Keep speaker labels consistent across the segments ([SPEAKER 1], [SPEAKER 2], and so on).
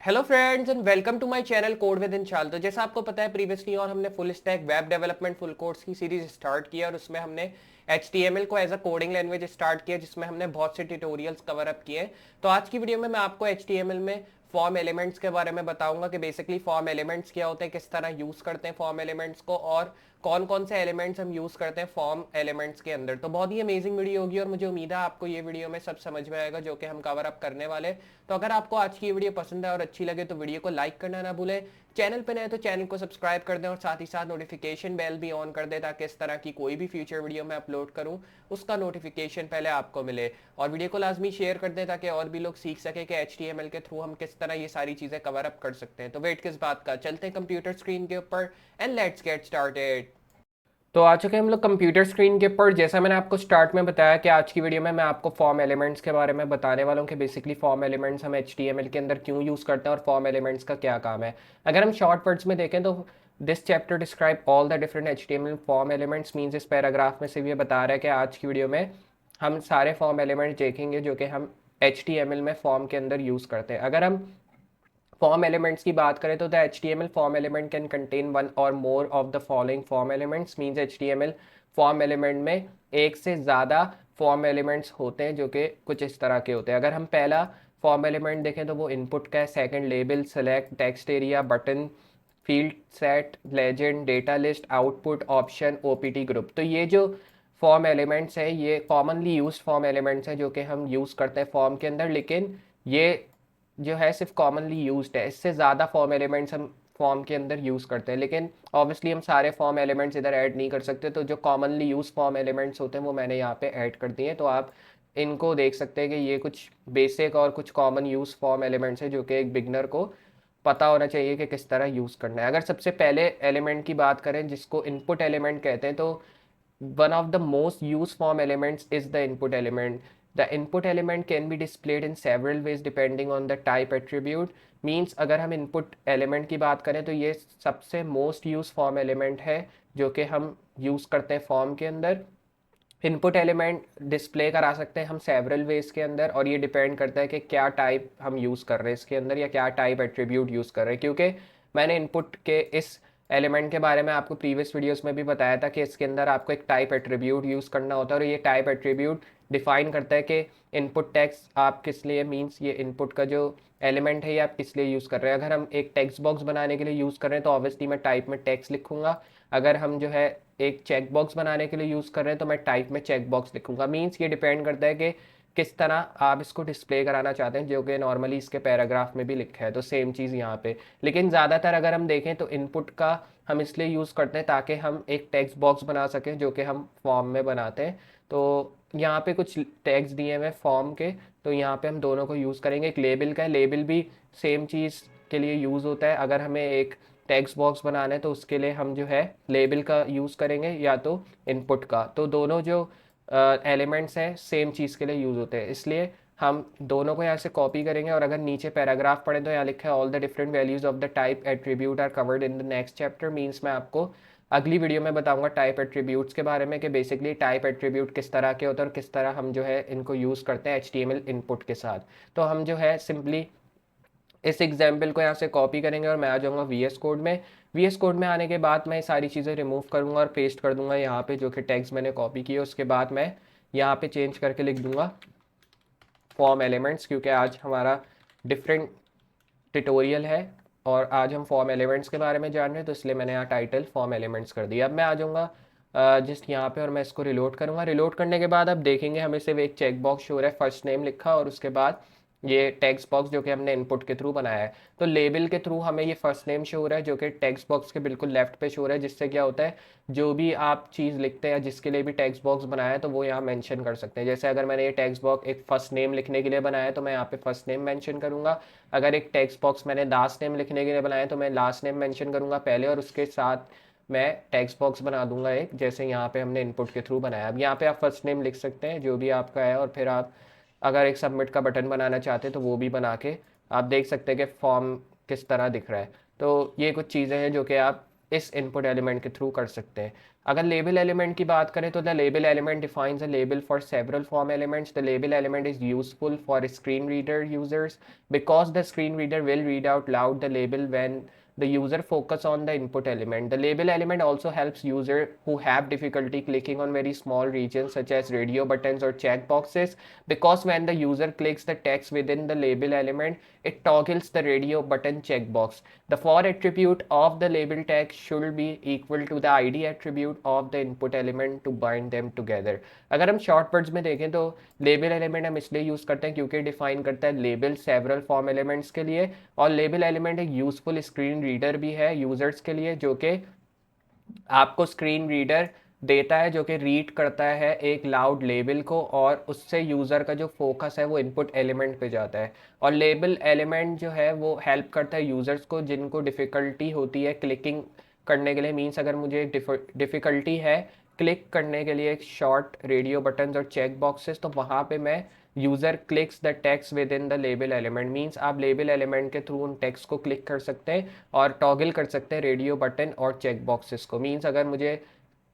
[SPEAKER 1] Hello friends and welcome to my channel code with Inshal. तो जैसा आपको पता है प्रीवियसली और हमने full stack web development full course की सीरीज स्टार्ट किया और उसमें हमने HTML को as a coding language start किया जिसमें हमने बहुत से ट्यूटोरियल्स कवर अप किए। तो आज की वीडियो में मैं आपको HTML में फॉर्म एलिमेंट्स के बारे में बताऊंगा कि बेसिकली फॉर्म एलिमेंट्स क्या होते हैं, किस तरह यूज करते हैं फॉर्म एलिमेंट्स को और कौन कौन से एलिमेंट्स हम यूज करते हैं फॉर्म एलिमेंट्स के अंदर। तो बहुत ही अमेजिंग वीडियो होगी और मुझे उम्मीद है आपको ये वीडियो में सब समझ में आएगा जो कि हम कवर अप करने वाले। तो अगर आपको आज की ये वीडियो पसंद है और अच्छी लगे तो वीडियो को लाइक करना ना भूलें, चैनल पे नए तो चैनल को सब्सक्राइब कर दें और साथ ही साथ नोटिफिकेशन बेल भी ऑन कर दें ताकि इस तरह की कोई भी फ्यूचर वीडियो मैं अपलोड करूं उसका नोटिफिकेशन पहले आपको मिले। और वीडियो को लाजमी शेयर कर दें ताकि और भी लोग सीख सके कि HTML के थ्रू हम किस तरह ये सारी चीज़ें कवर अप कर सकते हैं। तो वेट किस बात का, चलते हैं कंप्यूटर स्क्रीन के ऊपर एंड लेट्स गेट स्टार्टेड। तो आ चुके हैं हम लोग कंप्यूटर स्क्रीन के ऊपर। जैसा मैंने आपको स्टार्ट में बताया कि आज की वीडियो में मैं आपको फॉर्म एलिमेंट्स के बारे में बताने वाला हूँ कि बेसिकली फॉर्म एलिमेंट्स हम HTML के अंदर क्यों यूज़ करते हैं और फॉर्म एलिमेंट्स का क्या काम है। अगर हम शॉर्ट वर्ड्स में देखें तो this chapter describe all the different HTML form elements means इस पैराग्राफ में से ये बता रहा है कि आज की वीडियो में हम सारे फॉर्म एलिमेंट्स देखेंगे जो कि हम HTML में फॉर्म के अंदर यूज़ करते हैं। अगर हम फॉर्म एलिमेंट्स की बात करें तो the HTML form element can contain one or more of the following form elements means HTML form element में एक से ज़्यादा फॉर्म एलिमेंट्स होते हैं जो कि कुछ इस तरह के होते हैं। अगर हम पहला फॉर्म एलिमेंट देखें तो वो इनपुट का है, second label, select, text area, button, field set, legend, data list, output, option, OPT group. तो ये जो फॉर्म एलिमेंट्स हैं ये कॉमनली यूज्ड फॉर्म एलिमेंट्स हैं जो कि हम यूज़ करते हैं फॉर्म के अंदर, लेकिन ये जो है सिर्फ कॉमनली यूज्ड है। इससे ज़्यादा फॉर्म एलिमेंट्स हम फॉर्म के अंदर यूज़ करते हैं, लेकिन ऑब्वियसली हम सारे फॉर्म एलिमेंट्स इधर ऐड नहीं कर सकते। तो जो कॉमनली यूज फॉर्म एलिमेंट्स होते हैं वो मैंने यहाँ पे ऐड कर दिए हैं। तो आप इनको देख सकते हैं कि ये कुछ बेसिक और कुछ कॉमन यूज फॉर्म एलिमेंट्स हैं जो कि एक बिगनर को पता होना चाहिए कि किस तरह यूज़ करना है। अगर सबसे पहले एलिमेंट की बात करें जिसको इनपुट एलिमेंट कहते हैं, तो one of the most used form elements is the input element. The input element can be displayed in several ways depending on the type attribute. Means अगर हम input element की बात करें तो ये सबसे most used form element है जो कि हम यूज़ करते हैं फॉर्म के अंदर। इनपुट एलिमेंट डिस्प्ले करा सकते हैं हम सेवरल वेज के अंदर और ये डिपेंड करता है कि क्या टाइप हम यूज़ कर रहे हैं इसके अंदर या क्या टाइप एट्रीब्यूट यूज़ कर रहे हैं। क्योंकि मैंने इनपुट के इस एलिमेंट के बारे में आपको प्रीवियस वीडियोस में भी बताया था कि इसके अंदर आपको एक टाइप एट्रीब्यूट यूज़ करना होता है और ये टाइप एट्रीब्यूट डिफाइन करता है कि इनपुट टेक्स्ट आप किस लिए, मीन्स ये इनपुट का जो एलिमेंट है ये आप किस लिए यूज़ कर रहे हैं। अगर हम एक टेक्स्ट बॉक्स बनाने के लिए यूज़ कर रहे हैं तो ऑब्वियसली मैं टाइप में टेक्स्ट लिखूंगा। अगर हम जो है एक चेक बॉक्स बनाने के लिए यूज़ कर रहे हैं तो मैं टाइप में चेक बॉक्स लिखूंगा। मीन्स ये डिपेंड करता है कि किस तरह आप इसको डिस्प्ले कराना चाहते हैं, जो कि नॉर्मली इसके पैराग्राफ में भी लिखा है। तो सेम चीज़ यहाँ पे, लेकिन ज़्यादातर अगर हम देखें तो इनपुट का हम इसलिए यूज़ करते हैं ताकि हम एक टेक्स्ट बॉक्स बना सकें जो कि हम फॉर्म में बनाते हैं। तो यहाँ पे कुछ टैग्स दिए हुए फॉर्म के, तो यहाँ पे हम दोनों को यूज़ करेंगे। एक लेबल का है, लेबल भी सेम चीज़ के लिए यूज़ होता है। अगर हमें एक टेक्स्ट बॉक्स बनाना है तो उसके लिए हम जो है लेबल का यूज़ करेंगे या तो इनपुट का। तो दोनों जो एलिमेंट्स हैं सेम चीज़ के लिए यूज़ होते हैं, इसलिए हम दोनों को यहाँ से कॉपी करेंगे। और अगर नीचे पैराग्राफ पढ़ें तो यहाँ लिखा है all the different values of the type attribute are covered in the next chapter. Means मैं आपको अगली वीडियो में बताऊंगा टाइप एट्रीब्यूट्स के बारे में कि बेसिकली टाइप एट्रीब्यूट किस तरह के होते हैं और किस तरह हम जो है इनको यूज़ करते हैं HTML इनपुट के साथ। तो हम जो है सिंपली इस एग्जाम्पल को यहाँ से कॉपी करेंगे और मैं आ जाऊँगा VS कोड में। VS कोड में आने के बाद मैं ये सारी चीज़ें रिमूव करूँगा और पेस्ट कर दूँगा यहाँ पे जो कि टैग्स मैंने कॉपी किए। उसके बाद मैं यहाँ पे चेंज करके लिख दूँगा फॉर्म एलिमेंट्स, क्योंकि आज हमारा डिफरेंट ट्यूटोरियल है और आज हम फॉर्म एलिमेंट्स के बारे में जान रहे हैं, तो इसलिए मैंने यहाँ टाइटल फॉर्म एलिमेंट्स कर दिया। अब मैं आ जाऊँगा जस्ट यहाँ पे और मैं इसको रिलोड करूँगा। रिलोड करने के बाद अब देखेंगे हमें सिर्फ एक चेक बॉक्स शो हो रहा है, फर्स्ट नेम लिखा, और उसके बाद ये टेक्स्ट बॉक्स जो कि हमने इनपुट के थ्रू बनाया है। तो लेबल के थ्रू हमें ये फर्स्ट नेम शो हो रहा है जो कि टेक्स्ट बॉक्स के बिल्कुल लेफ्ट पे शो हो रहा है, जिससे क्या होता है जो भी आप चीज़ लिखते हैं जिसके लिए भी टेक्स्ट बॉक्स बनाया है तो वो यहाँ मेंशन कर सकते हैं। जैसे अगर मैंने ये टेक्स्ट बॉक्स एक फर्स्ट नेम लिखने के लिए बनाया है तो मैं यहाँ पे फर्स्ट नेम मेंशन करूँगा। अगर एक टेक्स्ट बॉक्स मैंने लास्ट नेम लिखने के लिए बनाया है तो मैं लास्ट नेम मेंशन करूँगा पहले, और उसके साथ मैं टेक्स्ट बॉक्स बना दूंगा एक, जैसे यहाँ पे हमने इनपुट के थ्रू बनाया। अब यहाँ पे आप फर्स्ट नेम लिख सकते हैं जो भी आपका है, और फिर आप अगर एक सबमिट का बटन बनाना चाहते हैं तो वो भी बना के आप देख सकते हैं कि फॉर्म किस तरह दिख रहा है। तो ये कुछ चीज़ें हैं जो कि आप इस इनपुट एलिमेंट के थ्रू कर सकते हैं। अगर लेबल एलिमेंट की बात करें तो the label element defines a label for several form elements. The label element is useful for screen reader users because the screen reader will read out loud the label when the user focus on the input element. The label element also helps user who have difficulty clicking on very small regions such as radio buttons or check boxes, because when the user clicks the text within the label element, it toggles the radio button checkbox. The for attribute of the label tag should be equal to the id attribute of the input element to bind them together. अगर हम short words में देखें तो label element हम इसलिए use करते हैं क्योंकि डिफाइन करता है लेबल सेवरल फॉर्म एलिमेंट्स के लिए, और लेबल एलिमेंट एक यूजफुल स्क्रीन रीडर भी है यूजर्स के लिए, जो कि आपको स्क्रीन रीडर देता है जो कि रीड करता है एक लाउड लेबल को, और उससे यूज़र का जो फोकस है वो इनपुट एलिमेंट पे जाता है। और लेबल एलिमेंट जो है वो हेल्प करता है यूज़र्स को जिनको डिफ़िकल्टी होती है क्लिकिंग करने के लिए। मीन्स अगर मुझे डिफ़िकल्टी है क्लिक करने के लिए शॉर्ट रेडियो बटन्स और चेक बॉक्सेस, तो वहाँ पे मैं user clicks the text with in the label element. Means आप लेबल एलिमेंट के थ्रू उन टेक्स्ट को क्लिक कर सकते हैं और टॉगल कर सकते हैं रेडियो बटन और चेक बॉक्सेस को। मीन्स अगर मुझे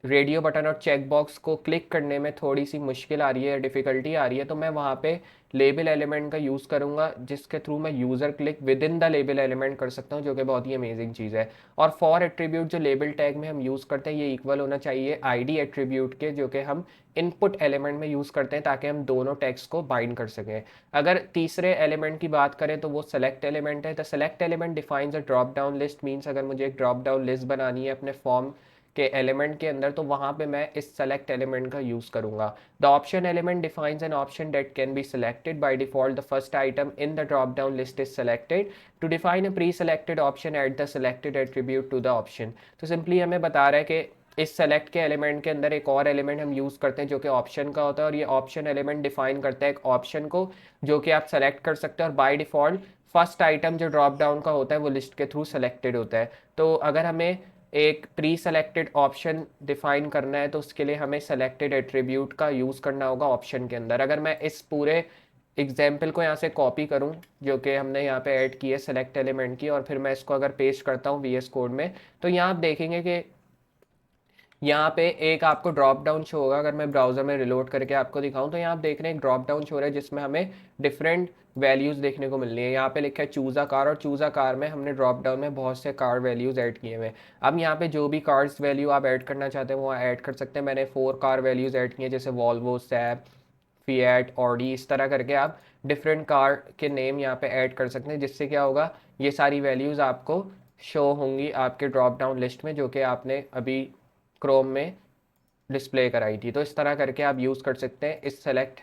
[SPEAKER 1] रेडियो बटन और चेक बॉक्स को क्लिक करने में थोड़ी सी मुश्किल आ रही है, डिफ़िकल्टी आ रही है, तो मैं वहाँ पे लेबल एलिमेंट का यूज़ करूँगा जिसके थ्रू मैं user click with in the label element कर सकता हूँ, जो कि बहुत ही अमेजिंग चीज़ है। और फॉर एट्रीब्यूट जो लेबल टैग में हम यूज़ करते हैं ये इक्वल होना चाहिए आईडी एट्रीब्यूट के, जो कि हम इनपुट एलिमेंट में यूज़ करते हैं ताकि हम दोनों टैग्स को बाइंड कर सकें। अगर तीसरे एलिमेंट की बात करें तो वो सेलेक्ट एलिमेंट है। The select element defines a drop down list. Means अगर मुझे एक ड्रॉप डाउन लिस्ट बनानी है अपने फॉर्म के एलिमेंट के अंदर, तो वहाँ पे मैं इस सेलेक्ट एलिमेंट का यूज़ करूँगा। The option element defines an option that can be selected by default. The first item in the drop down list is selected. To define a pre-selected option, add the selected attribute to the option. तो simply हमें बता रहा है कि इस select के element के अंदर एक और एलिमेंट हम यूज़ करते हैं जो कि ऑप्शन का होता है, और ये ऑप्शन एलिमेंट डिफाइन करता है एक ऑप्शन को जो कि आप सेलेक्ट कर सकते हैं, और बाय डिफ़ॉल्ट फर्स्ट आइटम जो ड्रॉप डाउन का होता है वो लिस्ट के थ्रू सेलेक्टेड होता है। तो अगर हमें एक प्री सेलेक्टेड ऑप्शन डिफाइन करना है तो उसके लिए हमें सेलेक्टेड एट्रीब्यूट का यूज़ करना होगा ऑप्शन के अंदर। अगर मैं इस पूरे एग्जाम्पल को यहाँ से कॉपी करूँ जो कि हमने यहाँ पे ऐड की है सेलेक्ट एलिमेंट की, और फिर मैं इसको अगर पेस्ट करता हूँ VS कोड में, तो यहाँ आप देखेंगे कि यहाँ पे एक आपको ड्रॉप डाउन शो होगा। अगर मैं ब्राउज़र में रिलोड करके आपको दिखाऊं तो यहाँ आप देख रहे हैं एक ड्रॉप डाउन शो रहा है जिसमें हमें डिफरेंट वैल्यूज़ देखने को मिल रही है। यहाँ पे लिखा है चूज़ अ कार, और चूज़ अ कार में हमने ड्रॉप डाउन में बहुत से कार वैल्यूज़ ऐड किए हुए हैं। अब यहाँ पे जो भी कार्स वैल्यू आप ऐड करना चाहते हैं वो ऐड कर सकते हैं। मैंने 4 कार वैल्यूज़ ऐड की हैं, जैसे वॉल्वो, सैब, फिएट, ऑडी, इस तरह करके आप डिफरेंट कार के नेम यहाँ पे ऐड कर सकते हैं, जिससे क्या होगा ये सारी वैल्यूज़ आपको शो होंगी आपके ड्रॉप डाउन लिस्ट में जो कि आपने अभी क्रोम में डिस्प्ले कराई थी। तो इस तरह करके आप यूज़ कर सकते हैं इस सेलेक्ट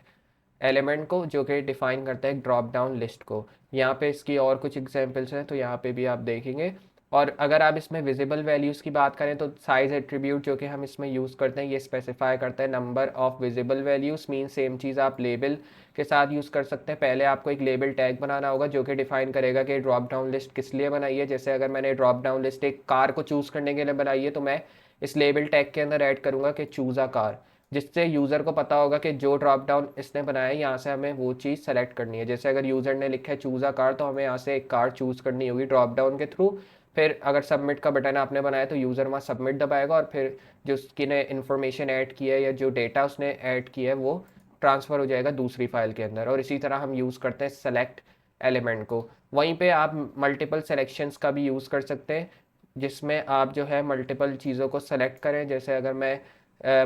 [SPEAKER 1] एलिमेंट को जो कि डिफाइन करता है ड्रॉप डाउन लिस्ट को। यहाँ पे इसकी और कुछ एग्जांपल्स हैं तो यहाँ पे भी आप देखेंगे। और अगर आप इसमें विजिबल वैल्यूज़ की बात करें तो साइज एट्रीब्यूट जो कि हम इसमें यूज़ करते हैं ये स्पेसिफाई करता है number of visible values. Mean same चीज़ आप लेबल के साथ यूज़ कर सकते हैं। पहले आपको एक लेबल टैग बनाना होगा जो कि डिफाइन करेगा कि ड्रॉप डाउन लिस्ट किस लिए बनाई है। जैसे अगर मैंने ड्रॉप डाउन लिस्ट एक कार को चूज़ करने के लिए बनाई है तो मैं इस लेबल टैग के अंदर ऐड करूँगा कि चूज़ अ कार, जिससे यूज़र को पता होगा कि जो ड्रॉप डाउन इसने बनाया है यहाँ से हमें वो चीज़ सेलेक्ट करनी है। जैसे अगर यूज़र ने लिखा है चूज़ अ कार तो हमें यहाँ से एक कार चूज़ करनी होगी ड्रॉप डाउन के थ्रू। फिर अगर सबमिट का बटन आपने बनाया तो यूज़र वहाँ सबमिट दबाएगा और फिर जो उसकी ने इन्फॉर्मेशन ऐड की है या जो डेटा उसने ऐड किया है वो ट्रांसफ़र हो जाएगा दूसरी फाइल के अंदर। और इसी तरह हम यूज़ करते हैं सेलेक्ट एलिमेंट को। वहीं पे आप मल्टीपल सेलेक्शंस का भी यूज़ कर सकते हैं जिसमें आप जो है मल्टीपल चीज़ों को सेलेक्ट करें। जैसे अगर मैं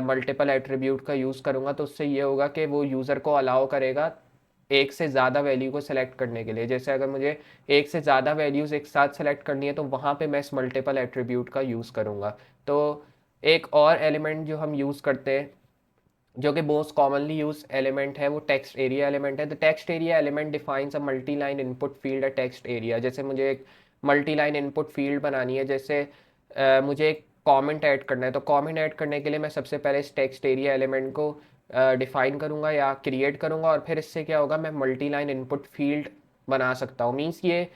[SPEAKER 1] मल्टीपल एट्रीब्यूट का यूज़ करूँगा तो उससे ये होगा कि वो यूज़र को अलाउ करेगा एक से ज़्यादा वैल्यू को सेलेक्ट करने के लिए। जैसे अगर मुझे एक से ज़्यादा वैल्यूज़ एक साथ सेलेक्ट करनी है तो वहाँ पे मैं इस मल्टीपल एट्रीब्यूट का यूज़ करूँगा। तो एक और एलिमेंट जो हम यूज़ करते हैं जो कि मोस्ट कॉमनली यूज एलिमेंट है वो टेक्स्ट एरिया एलिमेंट है। The text area element defines a multi line input field a text area. जैसे मुझे एक मल्टी लाइन इनपुट फील्ड बनानी है, जैसे मुझे एक कमेंट ऐड करना है तो कमेंट ऐड करने के लिए मैं सबसे पहले इस टेक्स्ट एरिया एलिमेंट को डिफाइन करूँगा या क्रिएट करूँगा, और फिर इससे क्या होगा मैं मल्टी लाइन इनपुट फील्ड बना सकता हूँ। मीन्स ये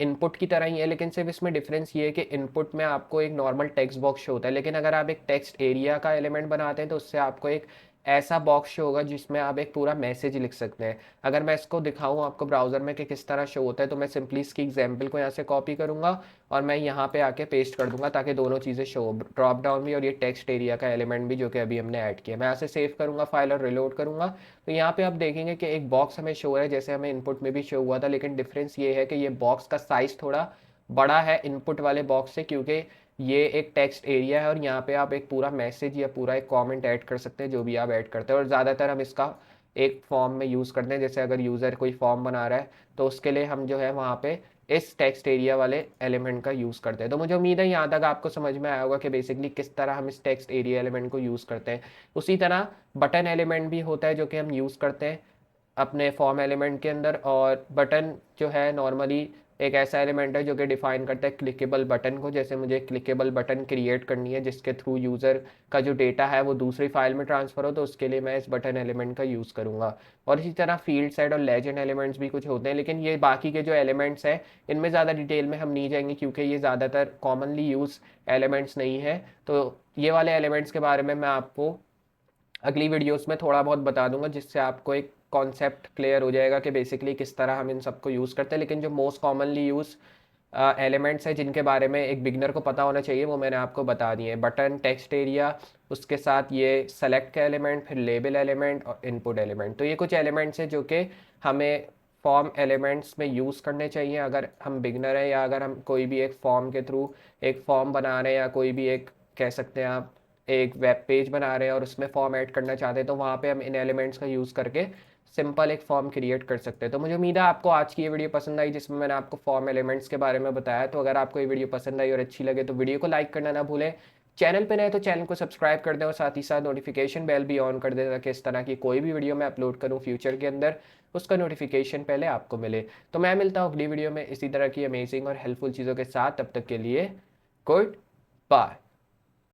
[SPEAKER 1] इनपुट की तरह ही है, लेकिन सिर्फ इसमें डिफरेंस ये है कि इनपुट में आपको एक नॉर्मल टेक्स्ट बॉक्स शो होता है, लेकिन अगर आप एक टेक्स्ट एरिया का एलिमेंट बनाते हैं तो उससे आपको एक ऐसा बॉक्स शो होगा जिसमें आप एक पूरा मैसेज लिख सकते हैं। अगर मैं इसको दिखाऊं आपको ब्राउज़र में कि किस तरह शो होता है, तो मैं सिंपली इसकी एग्जांपल को यहाँ से कॉपी करूँगा और मैं यहाँ पे आके पेस्ट कर दूंगा ताकि दोनों चीज़ें शो हो, ड्रॉप डाउन भी और ये टेक्स्ट एरिया का एलिमेंट भी जो कि अभी हमने ऐड किया। मैं यहाँ से सेव करूँगा फाइल और रिलोड करूँगा, तो यहाँ पे आप देखेंगे कि एक बॉक्स हमें शो है जैसे हमें इनपुट में भी शो हुआ था, लेकिन डिफरेंस ये है कि ये बॉक्स का साइज़ थोड़ा बड़ा है इनपुट वाले बॉक्स से, क्योंकि ये एक टेक्स्ट एरिया है और यहाँ पे आप एक पूरा मैसेज या पूरा एक कमेंट ऐड कर सकते हैं, जो भी आप ऐड करते हैं। और ज़्यादातर हम इसका एक फॉर्म में यूज़ करते हैं, जैसे अगर यूज़र कोई फॉर्म बना रहा है तो उसके लिए हम जो है वहाँ पे इस टेक्स्ट एरिया वाले एलिमेंट का यूज़ करते हैं। तो मुझे उम्मीद है यहाँ तक आपको समझ में आया होगा कि बेसिकली किस तरह हम इस टेक्स्ट एरिया एलिमेंट को यूज़ करते हैं। उसी तरह बटन एलिमेंट भी होता है जो कि हम यूज़ करते हैं अपने फॉर्म एलिमेंट के अंदर। और बटन जो है नॉर्मली एक ऐसा एलिमेंट है जो कि डिफाइन करता है क्लिकेबल बटन को। जैसे मुझे क्लिकेबल बटन क्रिएट करनी है जिसके थ्रू यूज़र का जो डेटा है वो दूसरी फाइल में ट्रांसफ़र हो, तो उसके लिए मैं इस बटन एलिमेंट का यूज़ करूँगा। और इसी तरह फील्ड साइड और लेजेंड एलिमेंट्स भी कुछ होते हैं, लेकिन ये बाकी के जो एलिमेंट्स हैं इनमें ज़्यादा डिटेल में हम नहीं जाएंगे क्योंकि ये ज़्यादातर कॉमनली यूज़ एलिमेंट्स नहीं है। तो ये वाले एलिमेंट्स के बारे में मैं आपको अगली वीडियोस में थोड़ा बहुत बता दूंगा, जिससे आपको एक कॉन्सेप्ट क्लियर हो जाएगा कि बेसिकली किस तरह हम इन सबको यूज़ करते हैं। लेकिन जो मोस्ट कॉमनली यूज़ एलिमेंट्स हैं जिनके बारे में एक बिगनर को पता होना चाहिए वो मैंने आपको बता दिए। बटन, टेक्स्ट एरिया, उसके साथ ये सेलेक्ट का एलिमेंट, फिर लेबल एलिमेंट और इनपुट एलिमेंट। तो ये कुछ एलिमेंट्स हैं जो कि हमें फॉर्म एलिमेंट्स में यूज़ करने चाहिए अगर हम बिगनर हैं, या अगर हम कोई भी एक फॉर्म के थ्रू एक फॉर्म बना रहे हैं, या कोई भी एक कह सकते हैं आप एक वेब पेज बना रहे हैं और उसमें फॉर्म ऐड करना चाहते हैं, तो वहाँ पे हम इन एलिमेंट्स का यूज़ करके सिंपल एक फॉर्म क्रिएट कर सकते हैं। तो मुझे उम्मीद है आपको आज की ये वीडियो पसंद आई जिसमें मैंने आपको फॉर्म एलिमेंट्स के बारे में बताया। तो अगर आपको ये वीडियो पसंद आई और अच्छी लगे तो वीडियो को लाइक करना ना भूलें, चैनल पे नए तो चैनल को सब्सक्राइब कर दें और साथ ही साथ नोटिफिकेशन बेल भी ऑन कर दें ताकि इस तरह की कोई भी वीडियो मैं अपलोड करूँ फ्यूचर के अंदर उसका नोटिफिकेशन पहले आपको मिले। तो मैं मिलता हूँ अगली वीडियो में इसी तरह की अमेजिंग और हेल्पफुल चीज़ों के साथ। तब तक के लिए गुड बाय।